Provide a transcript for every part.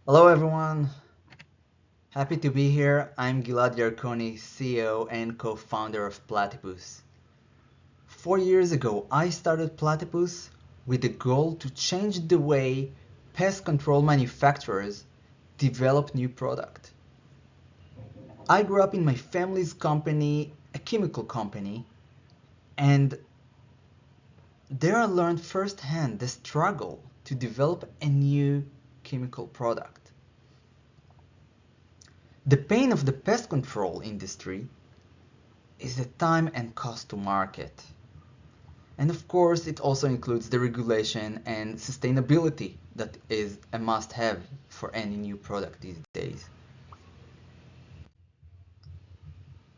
Hello everyone, happy to be here. I'm Gilad Yarkoni, CEO and co-founder of Platypus. 4 years ago, I started Platypus with the goal to change the way pest control manufacturers develop new product. I grew up in my family's company, a chemical company, and there I learned firsthand the struggle to develop a new chemical product. The pain of the pest control industry is the time and cost to market. And of course, it also includes the regulation and sustainability that is a must-have for any new product these days.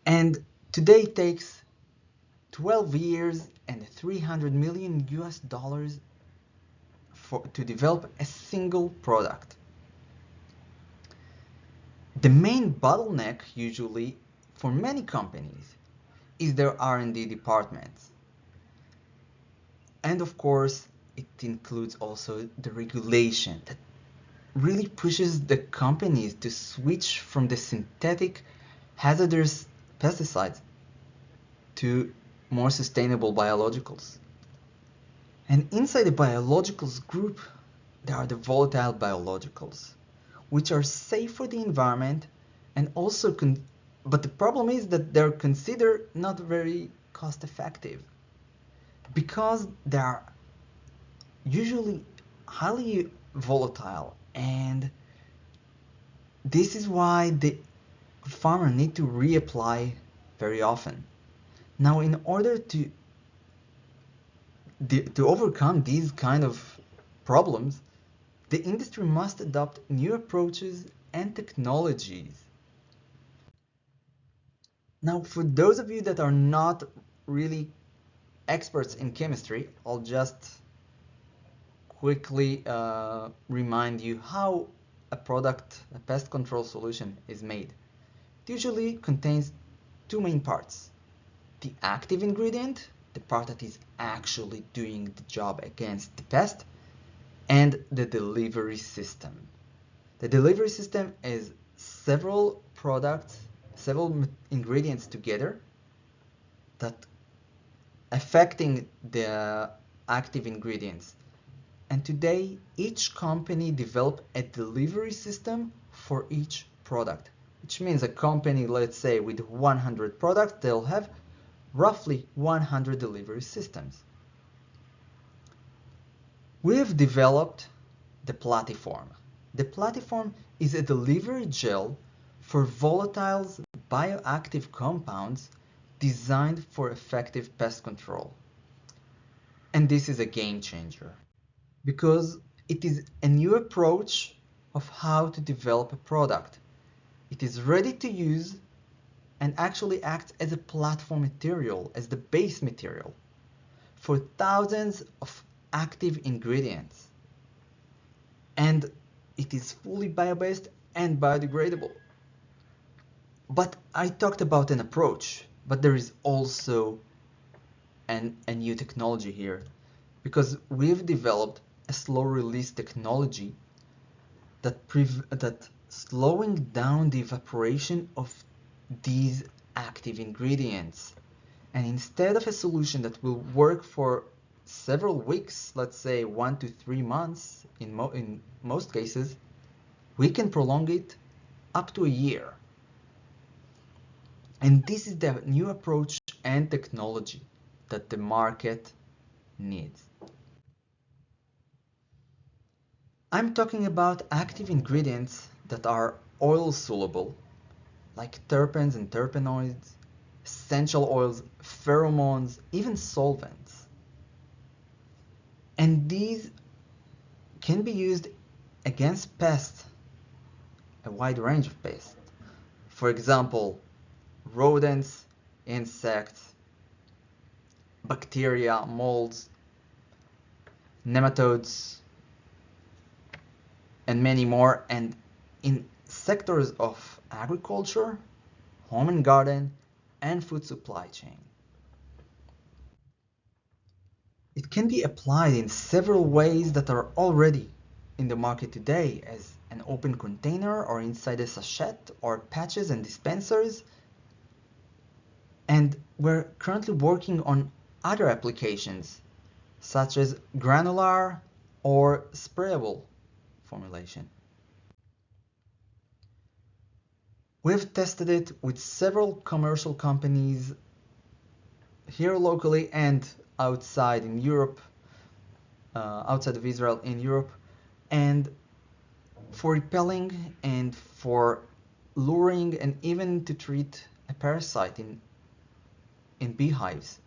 And today it takes 12 years and 300 million US dollars to develop a single product. The main bottleneck usually for many companies is their R&D departments. And of course, it includes also the regulation that really pushes the companies to switch from the synthetic hazardous pesticides to more sustainable biologicals. And inside the biologicals group, there are the volatile biologicals, which are safe for the environment and also but the problem is that they're considered not very cost effective because they are usually highly volatile, and this is why the farmer need to reapply very often. Now, in order to overcome these kind of problems, the industry must adopt new approaches and technologies. Now, for those of you that are not really experts in chemistry, I'll just quickly remind you how a pest control solution is made. It usually contains two main parts: the active ingredient, the part that is actually doing the job against the pest, and the delivery system. The delivery system is several products, several ingredients together that affecting the active ingredients. And today, each company developed a delivery system for each product, which means a company, let's say, with 100 products, they'll have roughly 100 delivery systems. We have developed the Platyform. The Platyform is a delivery gel for volatiles bioactive compounds designed for effective pest control. And this is a game changer because it is a new approach of how to develop a product. It is ready to use and actually acts as a platform material, as the base material for thousands of active ingredients. And it is fully bio-based and biodegradable. But I talked about an approach, but there is also a new technology here, because we've developed a slow release technology that slowing down the evaporation of these active ingredients. And instead of a solution that will work for several weeks, let's say 1 to 3 months in most cases, we can prolong it up to a year. And this is the new approach and technology that the market needs. I'm talking about active ingredients that are oil soluble, like terpenes and terpenoids, essential oils, pheromones, even solvents. And these can be used against pests, a wide range of pests. For example, rodents, insects, bacteria, molds, nematodes, and many more. And in sectors of agriculture, home and garden, and food supply chain. It can be applied in several ways that are already in the market today as an open container or inside a sachet or patches and dispensers. And we're currently working on other applications such as granular or sprayable formulation. We've tested it with several commercial companies here locally and outside in Europe, outside of Israel in Europe, and for repelling and for luring and even to treat a parasite in beehives.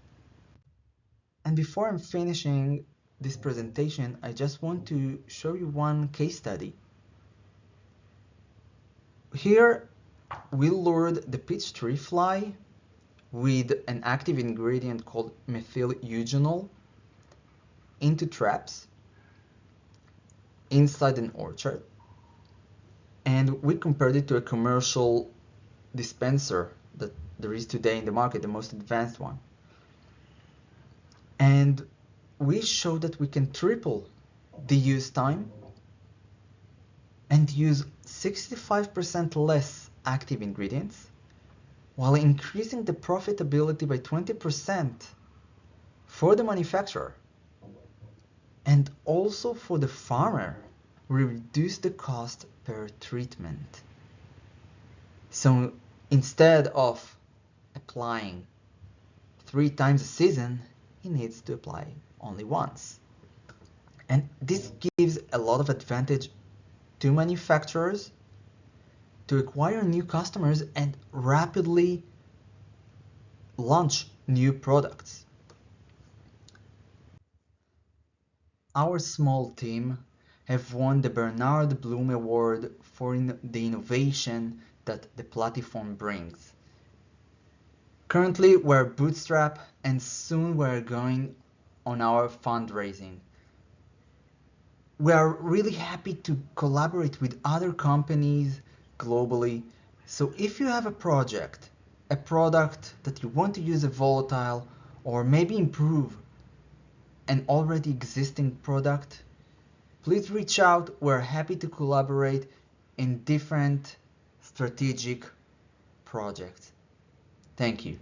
And before I'm finishing this presentation, I just want to show you one case study. Here we lured the peach tree fly with an active ingredient called methyl eugenol into traps inside an orchard, and we compared it to a commercial dispenser that there is today in the market, the most advanced one. And we showed that we can triple the use time and use 65% less active ingredients while increasing the profitability by 20% for the manufacturer. And also for the farmer, we reduce the cost per treatment. So instead of applying 3 times a season, he needs to apply only once. And this gives a lot of advantage to manufacturers to acquire new customers and rapidly launch new products. Our small team have won the Bernard Bloom Award for the innovation that the Platypus brings. Currently, we're bootstrap and soon we're going on our fundraising. We are really happy to collaborate with other companies globally. So if you have a project, a product that you want to use a volatile or maybe improve an already existing product, please reach out. We're happy to collaborate in different strategic projects. Thank you.